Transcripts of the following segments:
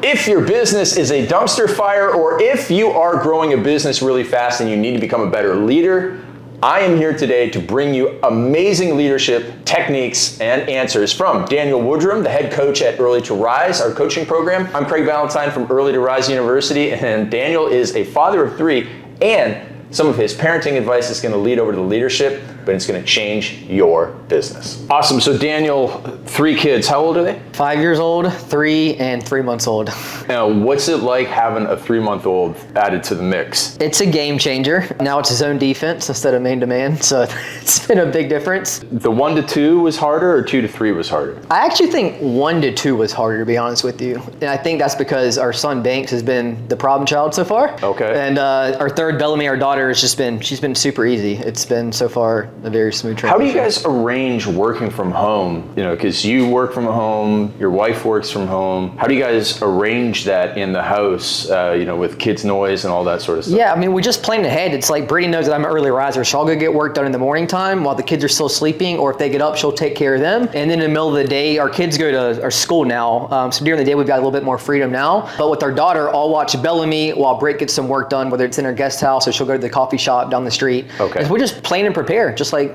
If your business is a dumpster fire, or if you are growing a business really fast and you need to become a better leader, I am here today to bring you amazing leadership techniques and answers from Daniel Woodrum, the head coach at Early to Rise, our coaching program. I'm Craig Ballantyne from Early to Rise University, and Daniel is a father of 3, and some of his parenting advice is going to lead over to leadership, but it's going to change your business. Awesome. So Daniel, 3 kids. How old are they? 5 years old, 3, and 3 months old. Now, what's it like having a 3-month-old added to the mix? It's a game changer. Now it's zone defense instead of man to man, so it's been a big difference. The 1 to 2 was harder, or 2 to 3 was harder? I actually think 1 to 2 was harder, to be honest with you. And I think that's because our son Banks has been the problem child so far. Okay. And our third Bellamy, our daughter, she's been super easy. It's been so far a very smooth transition. How do you guys arrange working from home? You know, because you work from home, your wife works from home. How do you guys arrange that in the house, with kids' noise and all that sort of stuff? Yeah, I mean, we just plan ahead. It's like Brittany knows that I'm an early riser, so I'll go get work done in the morning time while the kids are still sleeping, or if they get up, she'll take care of them. And then in the middle of the day, our kids go to our school now, so during the day we've got a little bit more freedom now. But with our daughter, I'll watch Bellamy while Britt gets some work done, whether it's in her guest house or she'll go to the coffee shop down the street. Okay. And we just plan and prepare, just like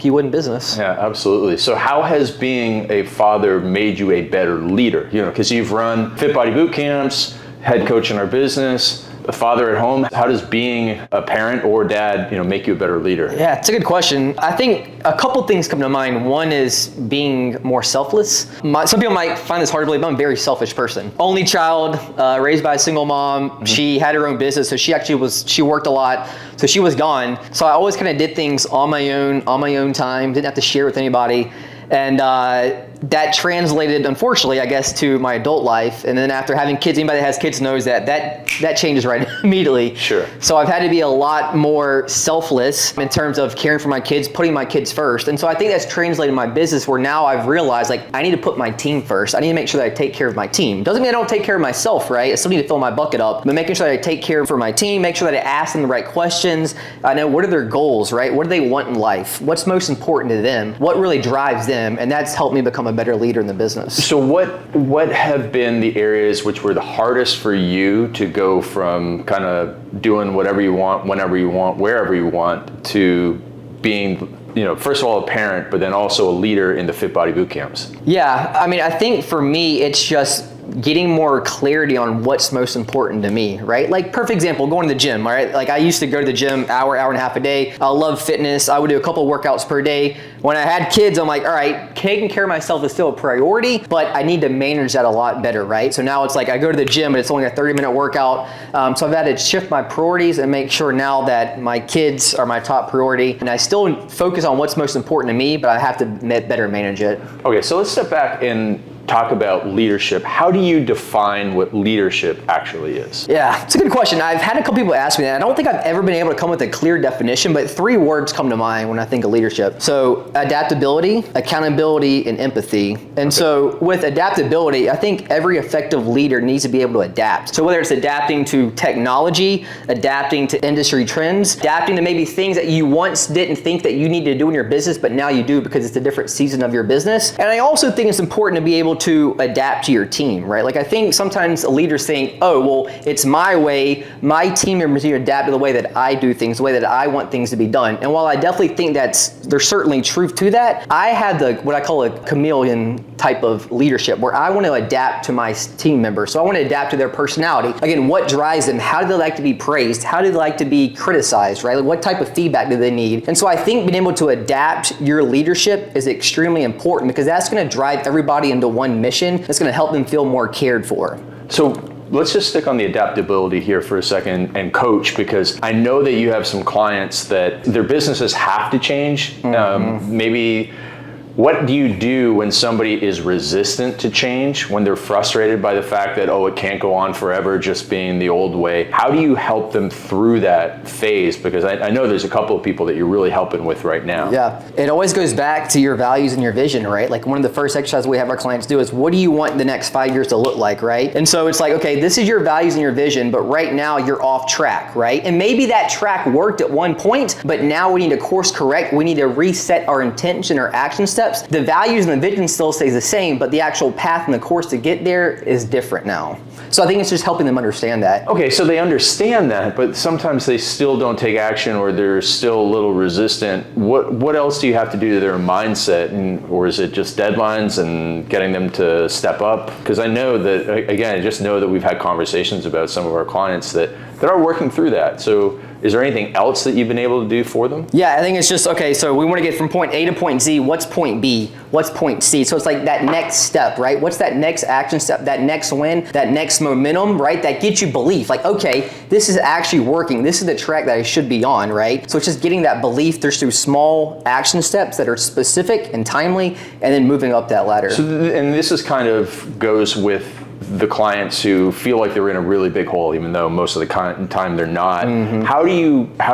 you would in business. Yeah, absolutely. So how has being a father made you a better leader? You know, because you've run Fit Body boot camps, head coach in our business, a father at home. How does being a parent or dad, make you a better leader? Yeah, it's a good question. I think a couple things come to mind. One is being more selfless. Some people might find this hard to believe, but I'm a very selfish person. Only child, raised by a single mom. Mm-hmm. She had her own business, so she worked a lot, so she was gone. So I always kind of did things on my own time, didn't have to share with anybody. And that translated, unfortunately, I guess, to my adult life. And then after having kids, anybody that has kids knows that changes right immediately. Sure. So I've had to be a lot more selfless in terms of caring for my kids, putting my kids first. And so I think that's translated in my business, where now I've realized, I need to put my team first. I need to make sure that I take care of my team. Doesn't mean I don't take care of myself, right? I still need to fill my bucket up, but making sure that I take care for my team, make sure that I ask them the right questions. I know what are their goals, right? What do they want in life? What's most important to them? What really drives them? And that's helped me become a better leader in the business. So what have been the areas which were the hardest for you to go from kind of doing whatever you want, whenever you want, wherever you want, to being, first of all, a parent, but then also a leader in the Fit Body boot camps? Yeah, I mean, I think for me, it's just getting more clarity on what's most important to me, right? Like, perfect example, going to the gym, all right? Like, I used to go to the gym hour and a half a day. I love fitness. I would do a couple of workouts per day. When I had kids, I'm like, all right, taking care of myself is still a priority, but I need to manage that a lot better, right? So now it's like I go to the gym, but it's only a 30-minute workout. So I've had to shift my priorities and make sure now that my kids are my top priority. And I still focus on what's most important to me, but I have to better manage it. Okay, so let's step back and talk about leadership. How do you define what leadership actually is? Yeah, it's a good question. I've had a couple people ask me that. I don't think I've ever been able to come with a clear definition, but 3 words come to mind when I think of leadership. So adaptability, accountability, and empathy. And so with adaptability, I think every effective leader needs to be able to adapt. So whether it's adapting to technology, adapting to industry trends, adapting to maybe things that you once didn't think that you needed to do in your business, but now you do because it's a different season of your business. And I also think it's important to be able to adapt to your team, right? Like, I think sometimes leaders think, oh, well, it's my way, my team members need to adapt to the way that I do things, the way that I want things to be done. And while I definitely think there's certainly truth to that, I have what I call a chameleon type of leadership, where I want to adapt to my team members. So I want to adapt to their personality. Again, what drives them? How do they like to be praised? How do they like to be criticized, right? Like, what type of feedback do they need? And so I think being able to adapt your leadership is extremely important, because that's going to drive everybody into one mission. That's going to help them feel more cared for. So let's just stick on the adaptability here for a second and coach, because I know that you have some clients that their businesses have to change. Maybe What do you do when somebody is resistant to change, when they're frustrated by the fact that, oh, it can't go on forever just being the old way? How do you help them through that phase? Because I know there's a couple of people that you're really helping with right now. Yeah, it always goes back to your values and your vision, right? Like one of the first exercises we have our clients do is, what do you want the next 5 years to look like, right? And so it's like, okay, this is your values and your vision, but right now you're off track, right? And maybe that track worked at one point, but now we need to course correct. We need to reset our intention or action steps steps, the values and the vision still stays the same, but the actual path and the course to get there is different now. So I think it's just helping them understand that. Okay, so they understand that, but sometimes they still don't take action, or they're still a little resistant. What else do you have to do to their mindset, or is it just deadlines and getting them to step up? Because I know that, again, I just know that we've had conversations about some of our clients that are working through that. So is there anything else that you've been able to do for them? Yeah, I think it's just, okay, so we want to get from point A to point Z. What's point B? What's point C? So it's like that next step, right? What's that next action step, that next win, that next momentum, right? That gets you belief. Like, okay, this is actually working. This is the track that I should be on, right? So it's just getting that belief through small action steps that are specific and timely, and then moving up that ladder. So, and this is kind of goes with the clients who feel like they're in a really big hole, even though most of the time they're not. Mm-hmm. How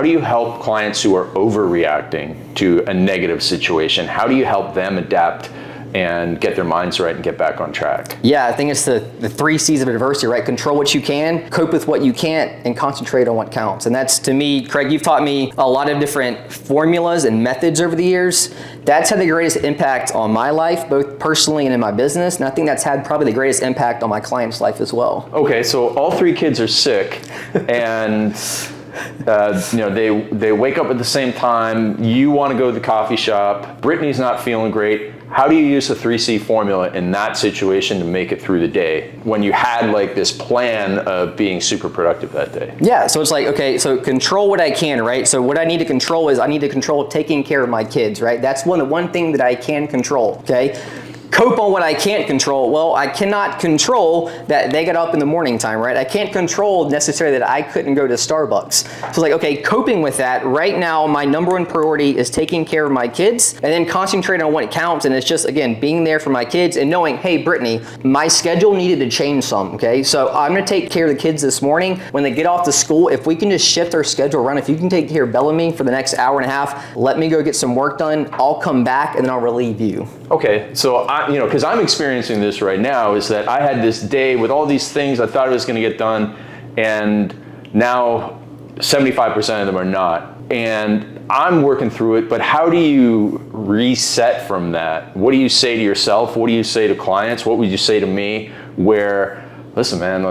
do you help clients who are overreacting to a negative situation? How do you help them adapt and get their minds right and get back on track? Yeah, I think it's the 3 C's of adversity, right? Control what you can, cope with what you can't, and concentrate on what counts. And that's, to me, Craig, you've taught me a lot of different formulas and methods over the years. That's had the greatest impact on my life, both personally and in my business. And I think that's had probably the greatest impact on my client's life as well. Okay, so all 3 kids are sick, and they wake up at the same time. You want to go to the coffee shop. Brittany's not feeling great. How do you use the 3C formula in that situation to make it through the day when you had like this plan of being super productive that day? Yeah, so it's like, okay, so control what I can, right? So what I need to control is I need to control taking care of my kids, right? That's one thing that I can control, okay? Cope on what I can't control. Well, I cannot control that they get up in the morning time, right? I can't control necessarily that I couldn't go to Starbucks. So it's like, okay, coping with that. Right now, my number 1 priority is taking care of my kids, and then concentrating on what counts. And it's just, again, being there for my kids and knowing, hey, Brittany, my schedule needed to change some, okay? So I'm gonna take care of the kids this morning. When they get off to school, if we can just shift our schedule around, if you can take care of Bellamy for the next hour and a half, let me go get some work done. I'll come back and then I'll relieve you. Okay, so because I'm experiencing this right now, is that I had this day with all these things I thought I was going to get done, and now 75% of them are not. And I'm working through it, but how do you reset from that? What do you say to yourself? What do you say to clients? What would you say to me where, listen, man,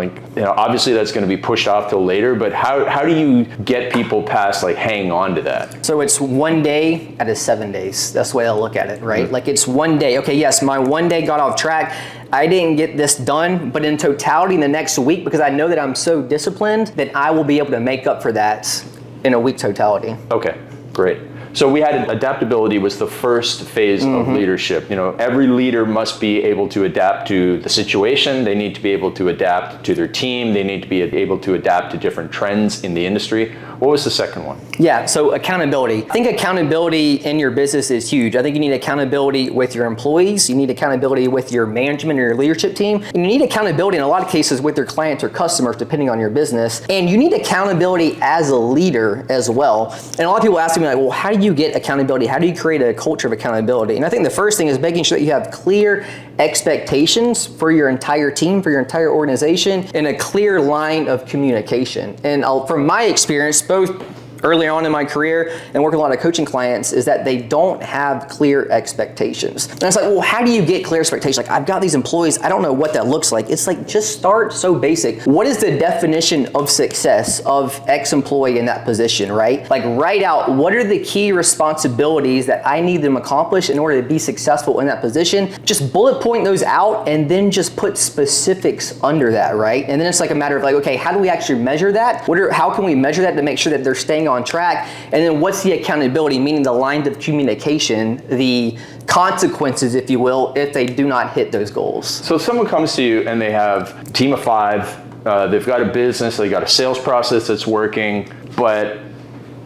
obviously that's going to be pushed off till later, but how do you get people past hanging on to that? So it's 1 day out of 7 days. That's the way I look at it, right? Mm-hmm. Like it's 1 day. Okay, yes, my 1 day got off track. I didn't get this done, but in totality in the next week, because I know that I'm so disciplined, that I will be able to make up for that in a week totality. Okay, great. So we had adaptability was the first phase of leadership. Every leader must be able to adapt to the situation. They need to be able to adapt to their team. They need to be able to adapt to different trends in the industry. What was the second one? Yeah, so accountability. I think accountability in your business is huge. I think you need accountability with your employees. You need accountability with your management or your leadership team. And you need accountability in a lot of cases with your clients or customers, depending on your business. And you need accountability as a leader as well. And a lot of people ask me well, how do you get accountability? How do you create a culture of accountability? And I think the first thing is making sure that you have clear expectations for your entire team, for your entire organization, and a clear line of communication. And from my experience, both early on in my career and working with a lot of coaching clients, is that they don't have clear expectations. And it's like, well, how do you get clear expectations? Like, I've got these employees, I don't know what that looks like. It's like, just start so basic. What is the definition of success of X employee in that position, right? Like, write out what are the key responsibilities that I need them to accomplish in order to be successful in that position. Just bullet point those out and then just put specifics under that, right? And then it's like a matter of okay, how do we actually measure that? How can we measure that to make sure that they're staying on track? And then what's the accountability, meaning the lines of communication, the consequences, if you will, if they do not hit those goals. So if someone comes to you and they have a team of 5, they've got a business, they've got a sales process that's working, but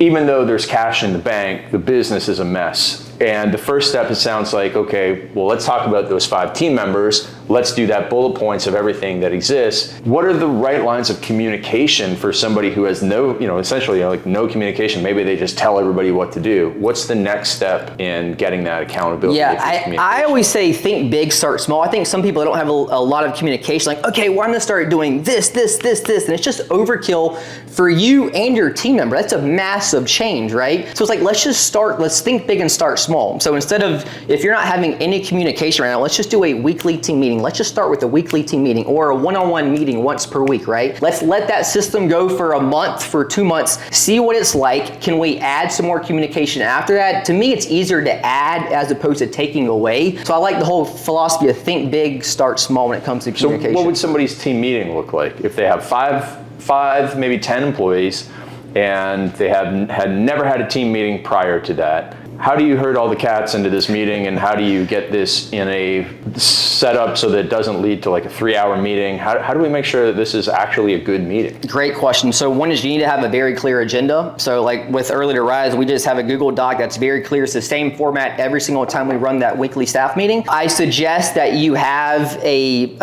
even though there's cash in the bank, the business is a mess. And the first step, it sounds like, okay, well, let's talk about those 5 team members. let's do that, bullet points of everything that exists. What are the right lines of communication for somebody who has no, essentially like no communication? Maybe they just tell everybody what to do. What's the next step in getting that accountability? Yeah, I always say think big, start small. I think some people don't have a lot of communication, like, okay, well, I'm gonna start doing this, and it's just overkill for you and your team member. That's a massive change, right? So it's like, let's think big and start small. So instead of, if you're not having any communication right now, let's just do a weekly team meeting. Let's just start with a weekly team meeting or a one-on-one meeting once per week, right? Let's let that system go for a month, for 2 months, see what it's like. Can we add some more communication after that? To me, it's easier to add as opposed to taking away. So I like the whole philosophy of think big, start small when it comes to communication. So what would somebody's team meeting look like if they have five, maybe 10 employees, and they had never had a team meeting prior to that? How do you herd all the cats into this meeting, and how do you get this in a setup so that it doesn't lead to like a 3-hour meeting? How do we make sure that this is actually a good meeting? Great question. So one is you need to have a very clear agenda. So like with Early to Rise, we just have a Google Doc that's very clear. It's the same format every single time we run that weekly staff meeting. I suggest that you have a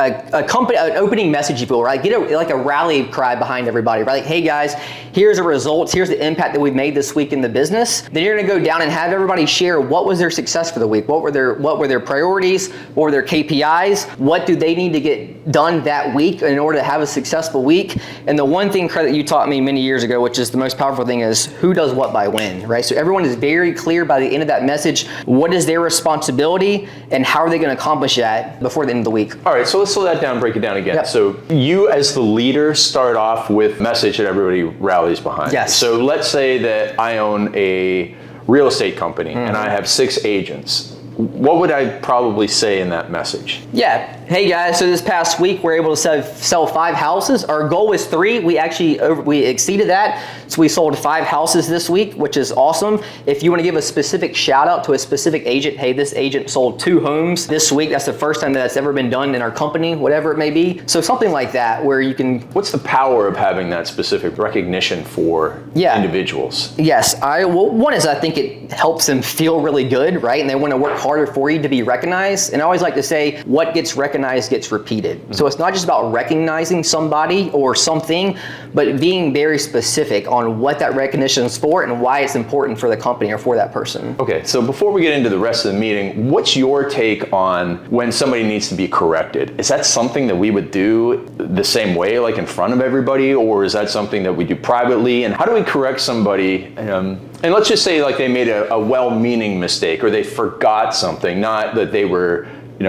company, an opening message, if you will, right? Get like a rally cry behind everybody, right? Like, hey guys, here's the results. Here's the impact that we've made this week in the business. Then you're gonna go down and have everybody share what was their success for the week, what were their priorities, what were their KPIs, what do they need to get done that week in order to have a successful week. And the one thing, Craig, that you taught me many years ago, which is the most powerful thing, is who does what by when, right? So everyone is very clear by the end of that message, what is their responsibility and how are they going to accomplish that before the end of the week. All right, so let's slow that down, break it down again. Yep. So you as the leader start off with a message that everybody rallies behind. Yes. So let's say that I own a real estate company and I have 6 agents. What would I probably say in that message? Yeah. Hey guys, so this past week we're able to sell 5 houses. Our goal was 3. We exceeded that. So we sold 5 houses this week, which is awesome. If you want to give a specific shout out to a specific agent, hey, this agent sold 2 homes this week. That's the first time that's ever been done in our company, whatever it may be. So something like that where you can... What's the power of having that specific recognition for individuals? Yes. Well, one is I think it helps them feel really good, right? And they want to work harder for you to be recognized. And I always like to say, what gets recognized gets repeated. Mm-hmm. So it's not just about recognizing somebody or something, but being very specific on what that recognition is for and why it's important for the company or for that person. Okay, so before we get into the rest of the meeting, what's your take on when somebody needs to be corrected? Is that something that we would do the same way, like in front of everybody, or is that something that we do privately? And how do we correct somebody? And let's just say like they made a well-meaning mistake or they forgot something, not that they were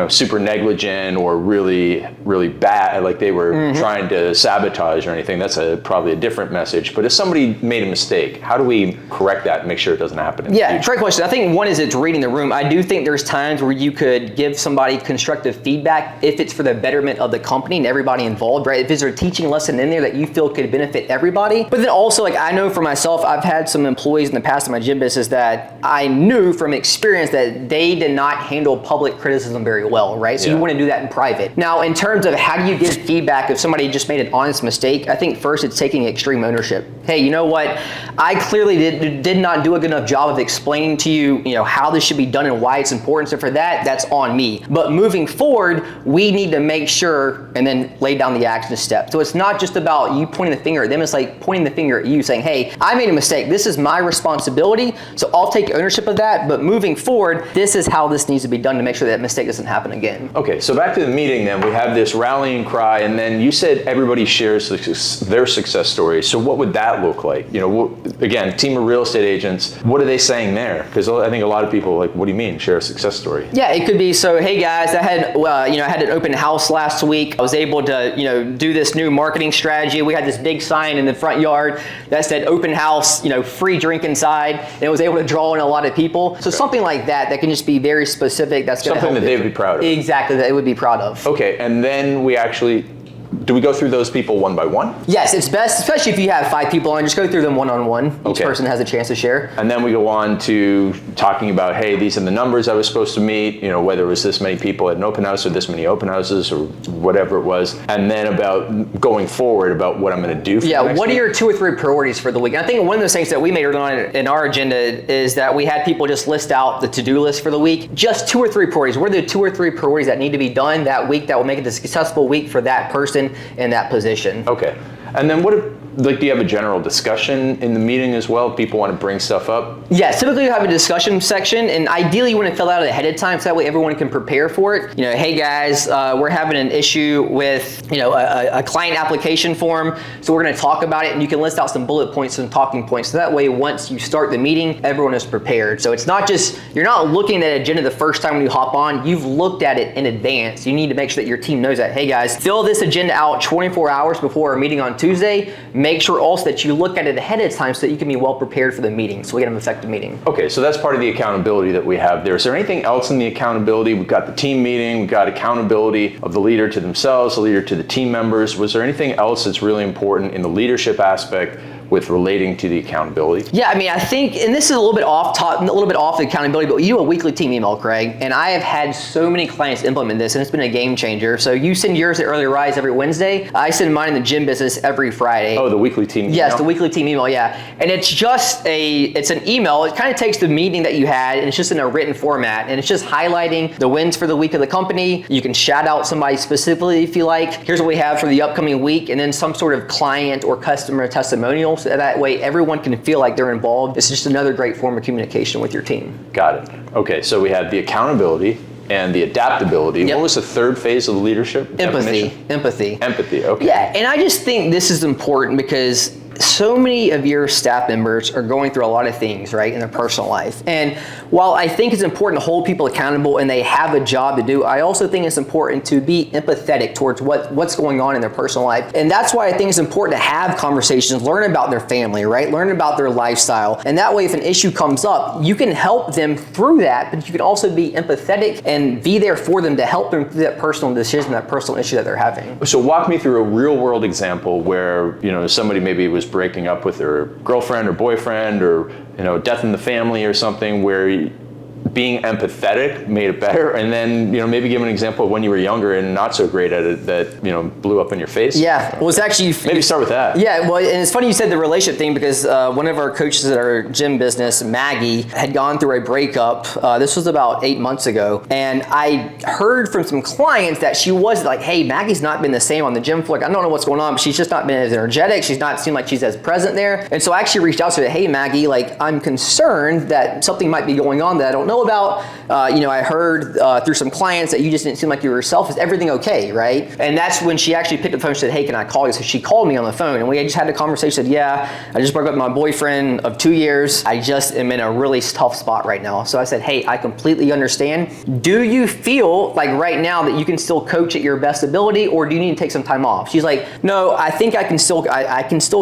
super negligent or really, really bad, like they were trying to sabotage or anything. That's probably a different message. But if somebody made a mistake, how do we correct that and make sure it doesn't happen in the future? Great question. I think one is it's reading the room. I do think there's times where you could give somebody constructive feedback if it's for the betterment of the company and everybody involved, right? If there's a teaching lesson in there that you feel could benefit everybody. But then also, like I know for myself, I've had some employees in the past in my gym business that I knew from experience that they did not handle public criticism very well, right? So you want to do that in private. Now, in terms of how do you give feedback if somebody just made an honest mistake, I think first it's taking extreme ownership. Hey, you know what? I clearly did not do a good enough job of explaining to you, how this should be done and why it's important. So for that, that's on me. But moving forward, we need to make sure and then lay down the action step. So it's not just about you pointing the finger at them. It's like pointing the finger at you saying, hey, I made a mistake. This is my responsibility. So I'll take ownership of that. But moving forward, this is how this needs to be done to make sure that mistake doesn't happen again. Okay, so back to the meeting then. We have this rallying cry, and then you said everybody shares their success stories. So what would that look like? Again, team of real estate agents, what are they saying there? Because I think a lot of people are like, what do you mean, share a success story? Yeah, it could be, so hey guys, I had an open house last week. I was able to, do this new marketing strategy. We had this big sign in the front yard that said open house, free drink inside, and it was able to draw in a lot of people. So something like that can just be very specific. That's going to help. Something that they would be proud of. Exactly, that they would be proud of. Okay, and then we actually do we go through those people one by one? Yes, it's best, especially if you have 5 people on, just go through them one-on-one. Each person has a chance to share. And then we go on to talking about, hey, these are the numbers I was supposed to meet, whether it was this many people at an open house or this many open houses or whatever it was. And then about going forward about what I'm going to do for the next what are week. your 2 or 3 priorities for the week? And I think one of those things that we made early on in our agenda is that we had people just list out the to-do list for the week. Just 2 or 3 priorities. What are the 2 or 3 priorities that need to be done that week that will make it a successful week for that person in that position? Okay. And then do you have a general discussion in the meeting as well? People want to bring stuff up? Yeah, typically you have a discussion section, and ideally you want to fill out ahead of time so that way everyone can prepare for it. Hey guys, we're having an issue with a client application form, so we're going to talk about it, and you can list out some bullet points and talking points. So that way, once you start the meeting, everyone is prepared. So it's not just you're not looking at an agenda the first time when you hop on. You've looked at it in advance. You need to make sure that your team knows that. Hey guys, fill this agenda out 24 hours before our meeting on Tuesday. Make sure also that you look at it ahead of time so that you can be well prepared for the meeting, so we get an effective meeting. Okay, so that's part of the accountability that we have there. Is there anything else in the accountability? We've got the team meeting, we've got accountability of the leader to themselves, the leader to the team members. Was there anything else that's really important in the leadership aspect with relating to the accountability? Yeah, I think, and this is a little bit off the accountability, but you do a weekly team email, Craig, and I have had so many clients implement this, and it's been a game changer. So you send yours at Early Rise every Wednesday. I send mine in the gym business every Friday. Oh, the weekly team email? Yes, the weekly team email, yeah. And it's just it's an email. It kind of takes the meeting that you had, and it's just in a written format, and it's just highlighting the wins for the week of the company. You can shout out somebody specifically if you like. Here's what we have for the upcoming week, and then some sort of client or customer testimonial. So that way everyone can feel like they're involved. It's just another great form of communication with your team. Got it. Okay, so we had the accountability and the adaptability. Yep. What was the third phase of the leadership? Empathy. Empathy, okay. Yeah, and I just think this is important because so many of your staff members are going through a lot of things, right, in their personal life. And while I think it's important to hold people accountable and they have a job to do, I also think it's important to be empathetic towards what's going on in their personal life. And that's why I think it's important to have conversations, learn about their family, right, learn about their lifestyle. And that way, if an issue comes up, you can help them through that, but you can also be empathetic and be there for them to help them through that personal decision, that personal issue that they're having. So walk me through a real world example where, somebody maybe was breaking up with their girlfriend or boyfriend or, death in the family or something where being empathetic made it better, and then maybe give an example of when you were younger and not so great at it that blew up in your face. Yeah, well, it's actually maybe start with that. Yeah, well, and it's funny you said the relationship thing because one of our coaches at our gym business, Maggie, had gone through a breakup. This was about 8 months ago, and I heard from some clients that she was like, "Hey, Maggie's not been the same on the gym floor. Like, I don't know what's going on, but she's just not been as energetic. She's not seemed like she's as present there." And so I actually reached out to her, "Hey, Maggie, like I'm concerned that something might be going on that I don't know about. I heard through some clients that you just didn't seem like you were yourself. Is everything okay, right?" And that's when she actually picked up the phone and said, "Hey, can I call you?" So she called me on the phone, and we just had a conversation. Said, "Yeah, I just broke up with my boyfriend of 2 years. I just am in a really tough spot right now." So I said, "Hey, I completely understand. Do you feel like right now that you can still coach at your best ability, or do you need to take some time off?" She's like, "No, I think I can still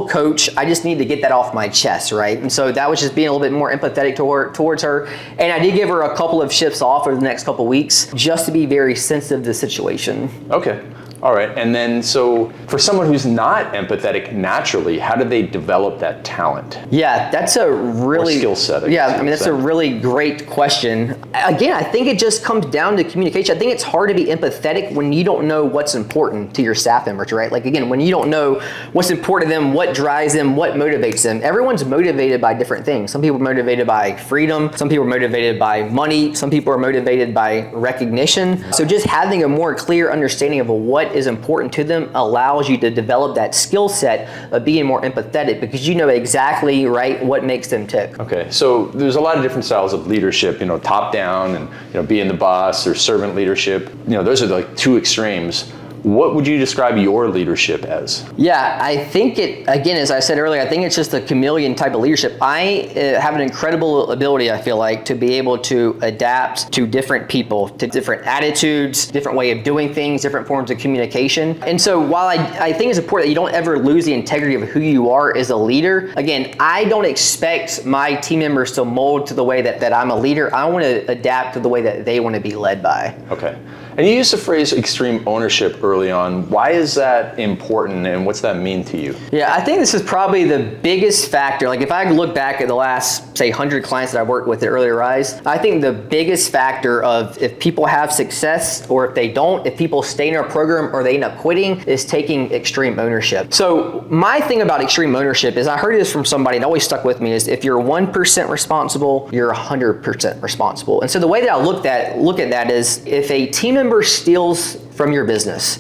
coach. I just need to get that off my chest, right?" And so that was just being a little bit more empathetic towards her. And I did give her a couple of shifts off over the next couple of weeks just to be very sensitive to the situation. Okay. All right. And then, so for someone who's not empathetic naturally, how do they develop that talent? Yeah, that's a really skill set. That's a really great question. Again, I think it just comes down to communication. I think it's hard to be empathetic when you don't know what's important to your staff members, right? Like again, when you don't know what's important to them, what drives them, what motivates them. Everyone's motivated by different things. Some people are motivated by freedom. Some people are motivated by money. Some people are motivated by recognition. So just having a more clear understanding of what is important to them allows you to develop that skill set of being more empathetic because you know exactly right what makes them tick. Okay, so there's a lot of different styles of leadership, top down and being the boss or servant leadership. Those are like two extremes. What would you describe your leadership as? Yeah, I think again, as I said earlier, I think it's just a chameleon type of leadership. I have an incredible ability, I feel like, to be able to adapt to different people, to different attitudes, different way of doing things, different forms of communication. And so while I think it's important that you don't ever lose the integrity of who you are as a leader, again, I don't expect my team members to mold to the way that I'm a leader. I want to adapt to the way that they want to be led by. Okay. And you used the phrase extreme ownership early on. Why is that important, and what's that mean to you? Yeah, I think this is probably the biggest factor. Like if I look back at the last, say, 100 clients that I worked with at Early Rise, I think the biggest factor of if people have success or if they don't, if people stay in our program or they end up quitting, is taking extreme ownership. So my thing about extreme ownership is, I heard this from somebody, and it always stuck with me, is if you're 1% responsible, you're 100% responsible. And so the way that I look at that is, if a team member steals from your business,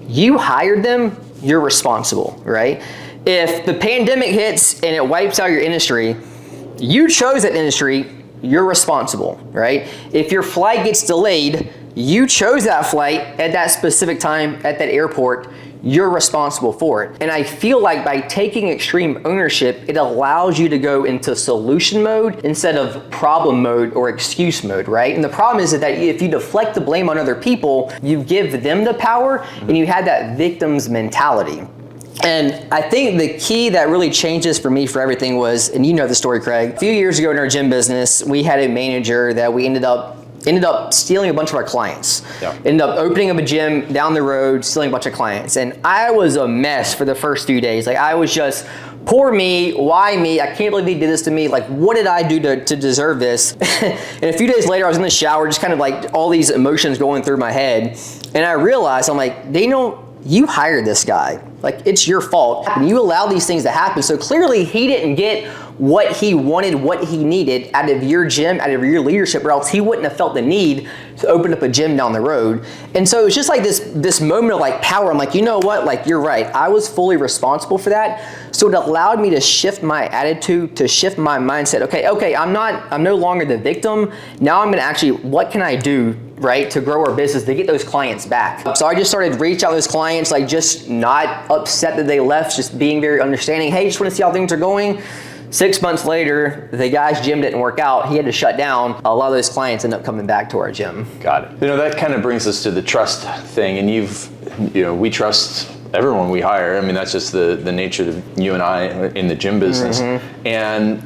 you hired them, you're responsible, right? If the pandemic hits and it wipes out your industry, you chose that industry, you're responsible, right? If your flight gets delayed, you chose that flight at that specific time at that airport, you're responsible for it. And I feel like by taking extreme ownership, it allows you to go into solution mode instead of problem mode or excuse mode, right? And the problem is that if you deflect the blame on other people, you give them the power and you have that victim's mentality. And I think the key that really changes for me for everything was, and you know the story, Craig, a few years ago in our gym business, we had a manager that we ended up stealing a bunch of our clients. Yeah. Ended up opening up a gym down the road, stealing a bunch of clients. And I was a mess for the first few days. Like, I was just, poor me, why me? I can't believe he did this to me. Like, what did I do to deserve this? And a few days later, I was in the shower, just kind of like all these emotions going through my head. And I realized, I'm like, you hired this guy. Like, it's your fault. And you allow these things to happen. So clearly he didn't get what he wanted, what he needed out of your gym, out of your leadership, or else he wouldn't have felt the need to open up a gym down the road. And so it's just like this moment of like power. I'm like, you know what? Like, you're right. I was fully responsible for that. So it allowed me to shift my attitude, to shift my mindset. Okay, I'm no longer the victim. Now I'm gonna actually, what can I do, right, to grow our business, to get those clients back? So I just started reaching out to those clients, like just not upset that they left, just being very understanding. Hey, just wanna see how things are going. 6 months later, the guy's gym didn't work out. He had to shut down. A lot of those clients end up coming back to our gym. Got it. You know, that kind of brings us to the trust thing. And we trust everyone we hire. I mean, that's just the nature of you and I in the gym business. Mm-hmm. And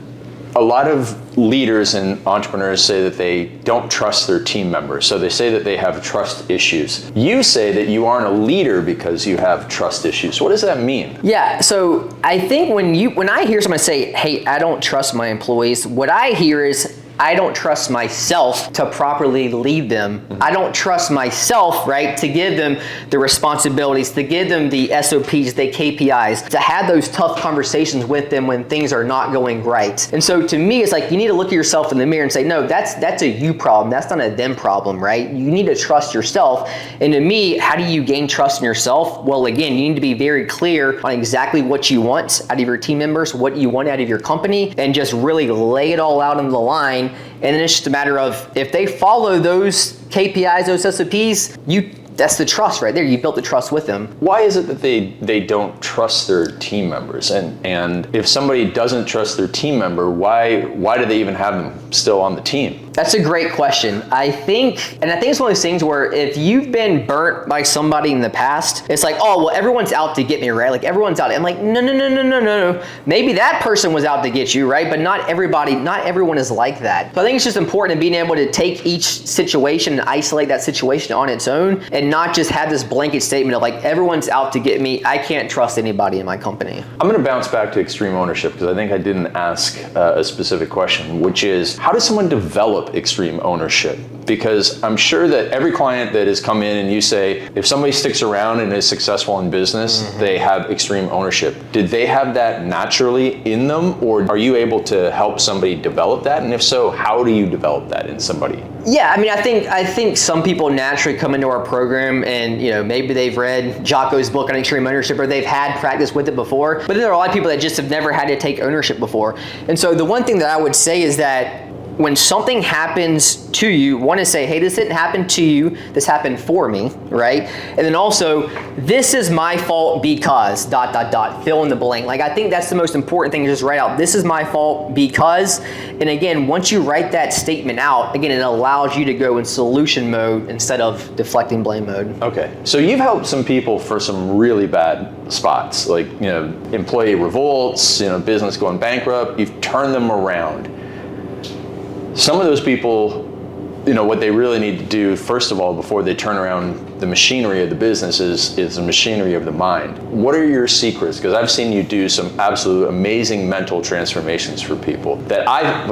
a lot of leaders and entrepreneurs say that they don't trust their team members. So they say that they have trust issues. You say that you aren't a leader because you have trust issues. What does that mean? Yeah, so I think when I hear someone say, hey, I don't trust my employees, what I hear is, I don't trust myself to properly lead them. Mm-hmm. I don't trust myself, right, to give them the responsibilities, to give them the SOPs, the KPIs, to have those tough conversations with them when things are not going right. And so to me, it's like, you need to look at yourself in the mirror and say, no, that's a you problem. That's not a them problem, right? You need to trust yourself. And to me, how do you gain trust in yourself? Well, again, you need to be very clear on exactly what you want out of your team members, what you want out of your company, and just really lay it all out on the line. And then it's just a matter of, if they follow those KPIs, those SOPs, that's the trust right there. You built the trust with them. Why is it that they don't trust their team members? And if somebody doesn't trust their team member, why do they even have them still on the team? That's a great question. I think it's one of those things where if you've been burnt by somebody in the past, it's like, oh, well, everyone's out to get me, right? Like, everyone's out. I'm like, no. Maybe that person was out to get you, right? But not everyone is like that. So I think it's just important in being able to take each situation and isolate that situation on its own, and not just have this blanket statement of like, everyone's out to get me. I can't trust anybody in my company. I'm gonna bounce back to extreme ownership because I think I didn't ask a specific question, which is, how does someone develop extreme ownership? Because I'm sure that every client that has come in and you say, if somebody sticks around and is successful in business, mm-hmm. they have extreme ownership. Did they have that naturally in them, or are you able to help somebody develop that? And if so, how do you develop that in somebody? Yeah, I mean, I think some people naturally come into our program and, you know, maybe they've read Jocko's book on extreme ownership, or they've had practice with it before, but there are a lot of people that just have never had to take ownership before. And so the one thing that I would say is that when something happens to you, want to say, hey, this didn't happen to you, this happened for me, right? And then also, this is my fault because, ... fill in the blank. Like, I think that's the most important thing to just write out. This is my fault because, and again, once you write that statement out, again, it allows you to go in solution mode instead of deflecting blame mode. Okay, so you've helped some people for some really bad spots, like, you know, employee revolts, you know, business going bankrupt. You've turned them around. Some of those people what they really need to do, first of all, before they turn around the machinery of the business is the machinery of the mind. What are your secrets? Because I've seen you do some absolute amazing mental transformations for people that I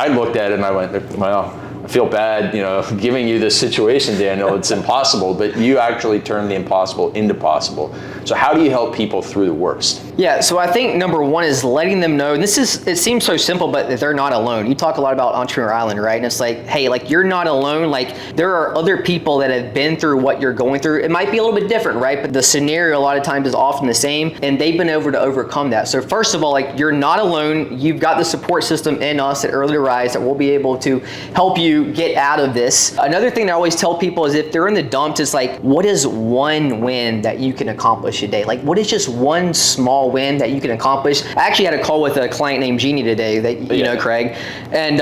looked at it and I went, well, I feel bad, giving you this situation, Daniel. It's impossible, but you actually turn the impossible into possible. So how do you help people through the worst? Yeah, so I think number one is letting them know, and it seems so simple, but they're not alone. You talk a lot about Entrepreneur Island, right? And it's like, hey, like you're not alone. Like there are other people that have been through what you're going through. It might be a little bit different, right? But the scenario a lot of times is often the same, and they've been able to overcome that. So first of all, like you're not alone. You've got the support system in us at Early to Rise that will be able to help you get out of this. Another thing that I always tell people is if they're in the dumps, it's like, what is one win that you can accomplish a day? Like what is just one small win that you can accomplish? I actually had a call with a client named Jeannie today that you know, Craig. And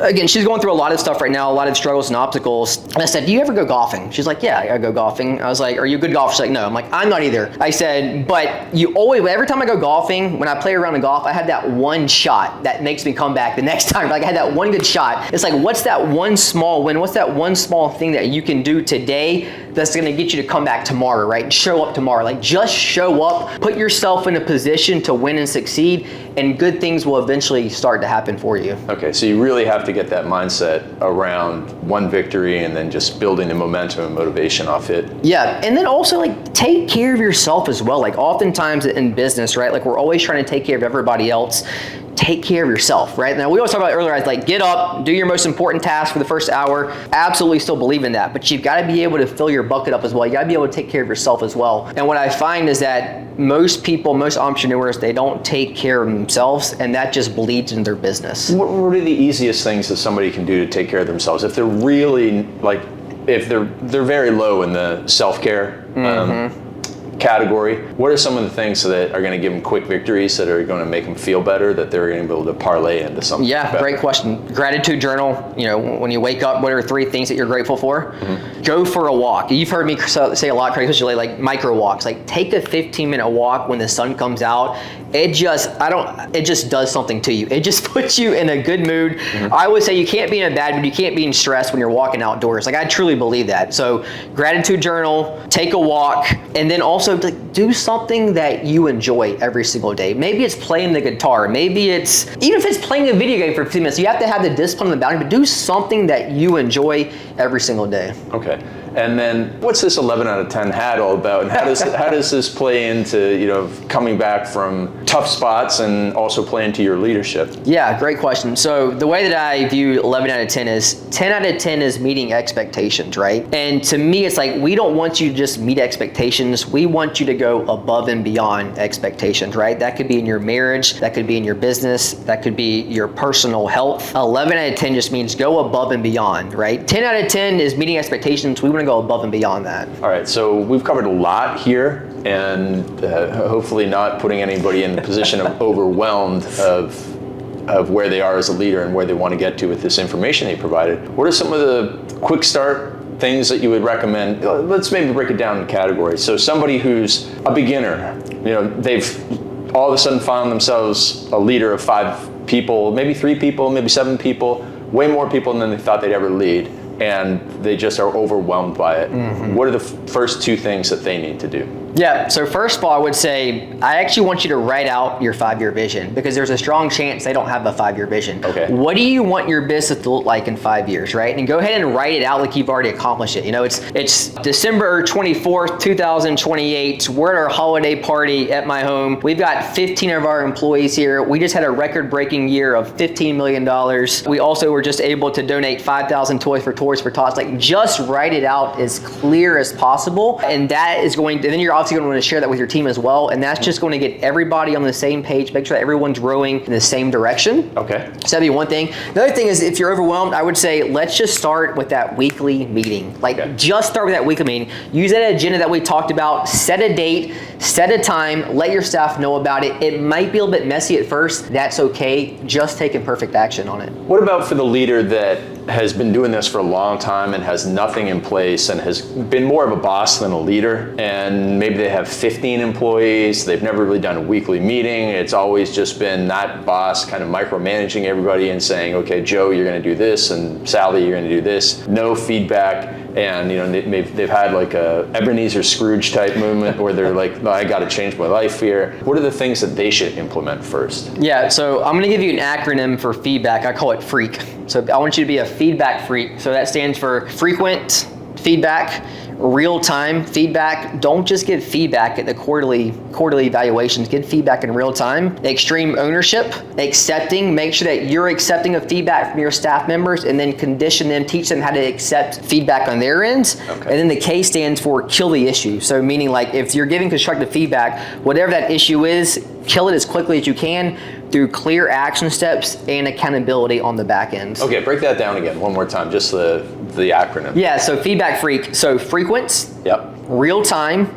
again, she's going through a lot of stuff right now, a lot of struggles and obstacles. And I said, do you ever go golfing? She's like, yeah, I go golfing. I was like, are you a good golfer? She's like, no. I'm like, I'm not either. I said, but you always, every time I go golfing, when I play around in golf, I have that one shot that makes me come back the next time. Like I had that one good shot. It's like, what's that one small win? What's that one small thing that you can do today that's going to get you to come back tomorrow, right? Show up tomorrow. Like just show up, put yourself in a position to win and succeed, and good things will eventually start to happen for you. Okay, so you really have to get that mindset around one victory and then just building the momentum and motivation off it. Yeah, and then also like take care of yourself as well. Like oftentimes in business, right? Like we're always trying to take care of everybody else. Take care of yourself, right? Now, we always talk about earlier, I was like, get up, do your most important task for the first hour. Absolutely still believe in that, but you've got to be able to fill your bucket up as well. You got to be able to take care of yourself as well. And what I find is that most people, most entrepreneurs, they don't take care of themselves, and that just bleeds in their business. What are the easiest things that somebody can do to take care of themselves? If they're really, like, if they're very low in the self-care, category, what are some of the things that are going to give them quick victories that are going to make them feel better, that they're going to be able to parlay into something? Yeah, better? Great question. Gratitude journal. When you wake up, what are 3 things that you're grateful for? Go for a walk. You've heard me say a lot, Craig, especially like micro walks. Like take a 15-minute walk when the sun comes out. It just does something to you. It just puts you in a good mood. I always say you can't be in a bad mood, you can't be in stress when you're walking outdoors. Like I truly believe that. So gratitude journal, take a walk, and then also do something that you enjoy every single day. Maybe it's playing the guitar. Maybe it's, even if it's playing a video game for 15 minutes, you have to have the discipline and the boundary, but do something that you enjoy every single day. Okay. And then what's this 11 out of 10 hat all about? And how does this play into, coming back from tough spots and also play into your leadership? Yeah, great question. So the way that I view 11 out of 10 is 10 out of 10 is meeting expectations, right? And to me, it's like, we don't want you to just meet expectations. We want you to go above and beyond expectations, right? That could be in your marriage, that could be in your business, that could be your personal health. 11 out of 10 just means go above and beyond, right? 10 out of 10 is meeting expectations. We want to go above and beyond that. All right, so we've covered a lot here, and hopefully not putting anybody in a position of overwhelmed of where they are as a leader and where they want to get to with this information they provided. What are some of the quick start things that you would recommend? Let's maybe break it down in categories. So somebody who's a beginner, they've all of a sudden found themselves a leader of 5 people, maybe 3 people, maybe 7 people, way more people than they thought they'd ever lead, and they just are overwhelmed by it. What are the first 2 things that they need to do? Yeah, so first of all, I would say, I actually want you to write out your 5-year vision, because there's a strong chance they don't have a 5-year vision. Okay. What do you want your business to look like in 5 years, right? And go ahead and write it out like you've already accomplished it. It's December 24th, 2028. We're at our holiday party at my home. We've got 15 of our employees here. We just had a record-breaking year of $15 million. We also were just able to donate 5,000 toys for Toys for Tots. Like, just write it out as clear as possible, and that is going to, then you're obviously going to want to share that with your team as well, and that's just going to get everybody on the same page, make sure that everyone's rowing in the same direction. Okay. So that'd be one thing. Another thing is, if you're overwhelmed, I would say, let's just start with that weekly meeting. Just start with that weekly meeting. Use that agenda that we talked about, set a date, set a time, let your staff know about it. It might be a little bit messy at first. That's okay. Just take imperfect action on it. What about for the leader that has been doing this for a long time and has nothing in place and has been more of a boss than a leader, and maybe they have 15 employees, they've never really done a weekly meeting, it's always just been that boss kind of micromanaging everybody and saying, okay, Joe, you're going to do this, and Sally, you're going to do this, no feedback. And they've had like a Ebenezer Scrooge type movement where they're like, I got to change my life here. What are the things that they should implement first? Yeah, so I'm going to give you an acronym for feedback. I call it FREAK. So I want you to be a feedback freak. So that stands for frequent feedback, real-time feedback. Don't just give feedback at the quarterly evaluations. Give feedback in real time. Extreme ownership, accepting. Make sure that you're accepting of feedback from your staff members, and then condition them, teach them how to accept feedback on their ends. Okay. And then the K stands for kill the issue. So meaning like if you're giving constructive feedback, whatever that issue is, kill it as quickly as you can through clear action steps and accountability on the back end. Okay, break that down again one more time, just the acronym. Yeah, so feedback freak. So frequent, yep, real time,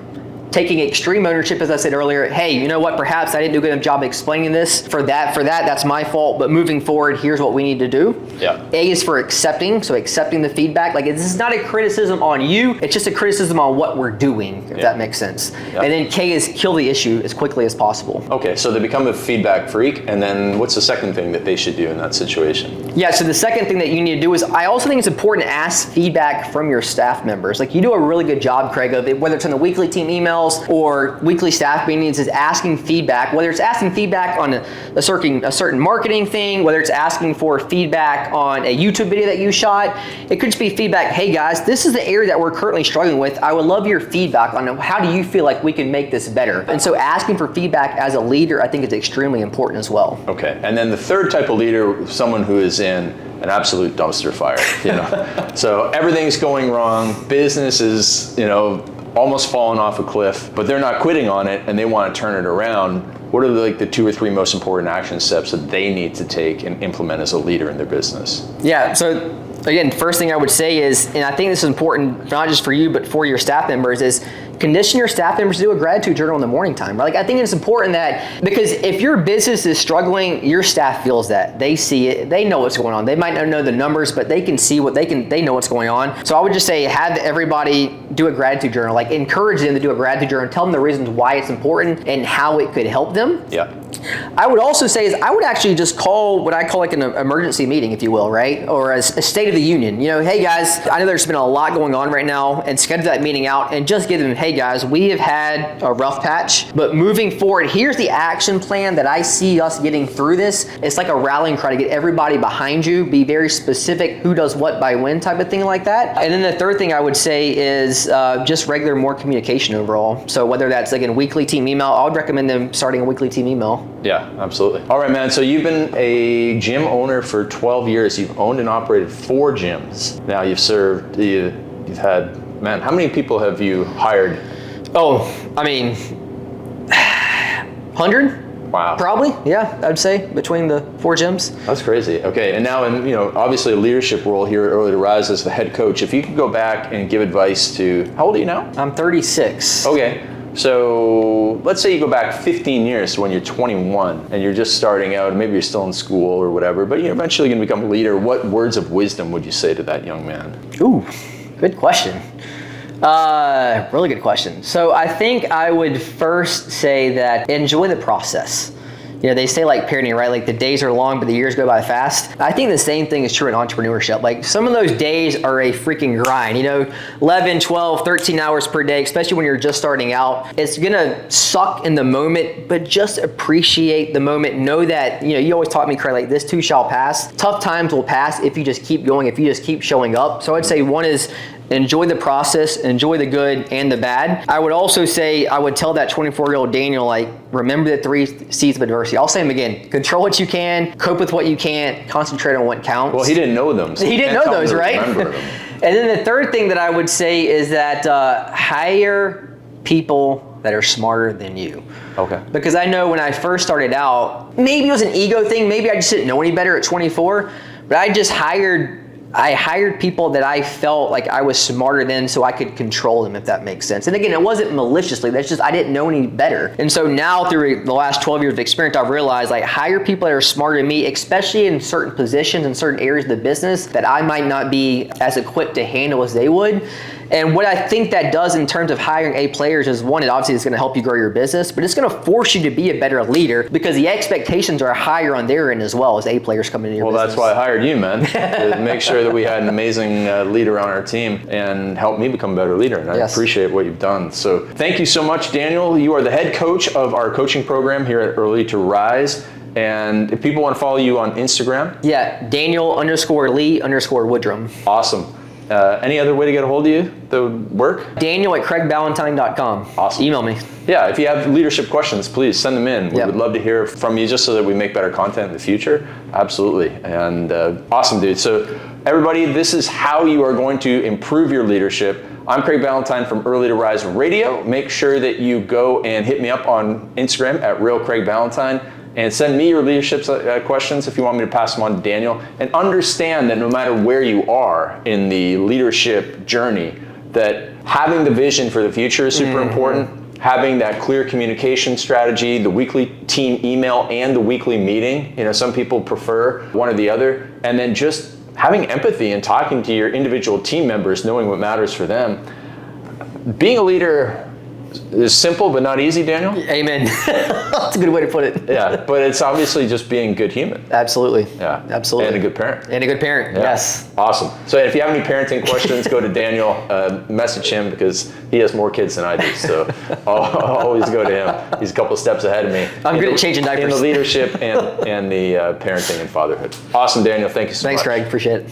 taking extreme ownership, as I said earlier. Hey, you know what? Perhaps I didn't do a good enough job explaining this. For that, that's my fault. But moving forward, here's what we need to do. Yeah. A is for accepting, so accepting the feedback. Like this is not a criticism on you. It's just a criticism on what we're doing, if that makes sense. Yep. And then K is kill the issue as quickly as possible. Okay, so they become a feedback freak, and then what's the second thing that they should do in that situation? Yeah, so the second thing that you need to do is, I also think it's important to ask feedback from your staff members. Like you do a really good job, Craig, of it, whether it's on the weekly team emails or weekly staff meetings, is asking feedback, whether it's asking feedback on a certain marketing thing, whether it's asking for feedback on a YouTube video that you shot. It could just be feedback, hey guys, this is the area that we're currently struggling with. I would love your feedback on how do you feel like we can make this better. And so asking for feedback as a leader, I think is extremely important as well. Okay, and then the third type of leader, someone who is in an absolute dumpster fire, So everything's going wrong, business is, almost falling off a cliff, but they're not quitting on it and they want to turn it around. What are the 2 or 3 most important action steps that they need to take and implement as a leader in their business? Yeah, so again, first thing I would say is, and I think this is important not just for you, but for your staff members, is condition your staff members to do a gratitude journal in the morning time. Like I think it's important that, because if your business is struggling, your staff feels that. They see it, they know what's going on. They might not know the numbers, but they can see they know what's going on. So I would just say have everybody do a gratitude journal, like encourage them to do a gratitude journal, tell them the reasons why it's important and how it could help them. Yeah. I would also say is I would actually just call what I call like an emergency meeting, if you will, right? Or a State of the Union. Hey guys, I know there's been a lot going on right now, and schedule that meeting out and just give them, hey guys, we have had a rough patch, but moving forward, here's the action plan that I see us getting through this. It's like a rallying cry to get everybody behind you, be very specific, who does what by when type of thing like that. And then the third thing I would say is just regular more communication overall. So whether that's like a weekly team email, I would recommend them starting a weekly team email. Yeah, absolutely. All right, man. So you've been a gym owner for 12 years. You've owned and operated 4 gyms. Now you've had, man, how many people have you hired? Oh, I mean, 100? Wow. Probably, yeah, I'd say between the 4 gyms. That's crazy. Okay, and now in obviously a leadership role here at Early to Rise as the head coach. If you could go back and give advice to, how old are you now? I'm 36. Okay. So let's say you go back 15 years to when you're 21 and you're just starting out, maybe you're still in school or whatever, but you're eventually going to become a leader. What words of wisdom would you say to that young man? Ooh, good question. Really good question. So I think I would first say that enjoy the process. They say like parenting, right? Like the days are long, but the years go by fast. I think the same thing is true in entrepreneurship. Like some of those days are a freaking grind, 11, 12, 13 hours per day, especially when you're just starting out. It's gonna suck in the moment, but just appreciate the moment. Know that, you always taught me, Craig, like this too shall pass. Tough times will pass if you just keep going, if you just keep showing up. So I'd say one is enjoy the process, enjoy the good and the bad. I would also say, I would tell that 24-year-old Daniel, like, remember the 3 C's of adversity. I'll say them again. Control what you can, cope with what you can't, concentrate on what counts. Well, he didn't know them. So he didn't know those, right? And then the third thing that I would say is that hire people that are smarter than you. Okay. Because I know when I first started out, maybe it was an ego thing, maybe I just didn't know any better at 24, but I just hired I hired people that I felt like I was smarter than, so I could control them, if that makes sense. And again, it wasn't maliciously, that's just I didn't know any better. And so now through the last 12 years of experience, I've realized like hire people that are smarter than me, especially in certain positions and certain areas of the business that I might not be as equipped to handle as they would. And what I think that does in terms of hiring A players is, one, it obviously is going to help you grow your business, but it's going to force you to be a better leader because the expectations are higher on their end as well as A players coming into your business. Well, that's why I hired you, man, to make sure that we had an amazing leader on our team and help me become a better leader. And I appreciate what you've done. So thank you so much, Daniel. You are the head coach of our coaching program here at Early to Rise. And if people want to follow you on Instagram? Yeah, Daniel_Lee_Woodrum. Awesome. Any other way to get a hold of you that would work? Daniel@CraigBallantyne.com. Awesome. Email me. Yeah, if you have leadership questions, please send them in. We would love to hear from you just so that we make better content in the future. Absolutely. And awesome, dude. So everybody, this is how you are going to improve your leadership. I'm Craig Ballantyne from Early to Rise Radio. Make sure that you go and hit me up on Instagram at @RealCraigBallantyne. And send me your leadership questions if you want me to pass them on to Daniel. And understand that no matter where you are in the leadership journey, that having the vision for the future is super important. Having that clear communication strategy, the weekly team email and the weekly meeting. You know, some people prefer one or the other. And then just having empathy and talking to your individual team members, knowing what matters for them. Being a leader is simple but not easy, Daniel. Amen. That's a good way to put it. Yeah, but it's obviously just being a good human. Absolutely. Yeah, absolutely. And a good parent. And a good parent. Yeah. Yes. Awesome. So if you have any parenting questions, go to Daniel, message him because he has more kids than I do. So I'll always go to him. He's a couple steps ahead of me. I'm good at changing diapers. In the leadership and the parenting and fatherhood. Awesome, Daniel. Thank you so much. Thanks, Craig. Appreciate it.